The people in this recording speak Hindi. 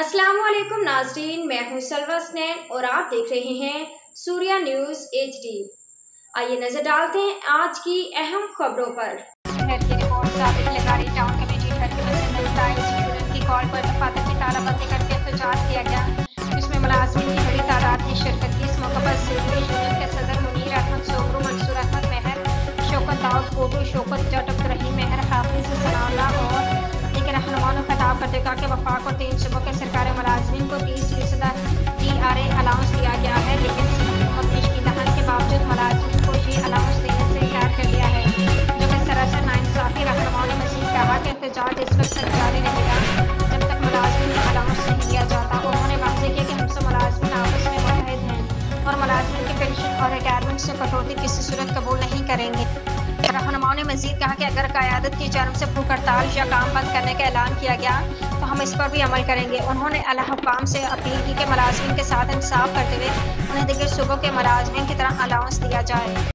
अस्सलामुअलैकुम नाज़रीन, मैं हूं सलवा स्नैन और आप देख रहे हैं सूर्या न्यूज़ HD। आइए नजर डालते हैं आज की अहम खबरों पर। घर की रिपोर्ट साबित लगा रही टाउन कमेटी घर के बच्चे स्टूडेंट की कॉल पर दफातर की तालाबंदी करके एहतजाज किया गया, जिसमें मुलाजिमीन की बड़ी तादाद ने शिरकत की। इस मौके पर सिविल यूनियन के सदर मुनीर अहमद सोबरू, मंसूर अहमद मेहर, शौकत दाऊद कोटू, शौकत जट अब्दुर्रहीम मेहर, हाफिज सनाउल्लाह और दीगर रहनुमाओं ने खिताब करते कहा कि वफाक और 3 सूबों के सरकारी मुलाजिमीन को 30% TRA अलाउंस दिया गया है, लेकिन हुकूमत ने इसकी दहन के बावजूद मुलाजिमीन को ये अलाउंस देने से इनकार कर दिया है, जो कि सरासर नाइंसाफी। रहनुमाओं ने मज़ीद कहा कि एहतजाज इस वक्त तक जारी रहेगा जब तक मुलाजिमीन को अलाउंस नहीं दिया जाता। उन्होंने वाज़ेह किया कि हमसे मुलाजिमीन आपस में मुत्तहिद हैं और मुलाजिमीन के पेंशन और रिटायरमेंट से कटौती किसी सूरत कबूल नहीं करेंगे। रहनुमाओं ने मजीद कहा कि अगर क़यादत की जानब से भूख हड़ताल या काम बंद करने का ऐलान किया गया तो हम इस पर भी अमल करेंगे। उन्होंने आला हुक्काम से अपील की कि मुलाजिमीन के साथ इंसाफ करते हुए उन्हें दीगर सूबों के मुलाजिमीन की तरह अलाउंस दिया जाए।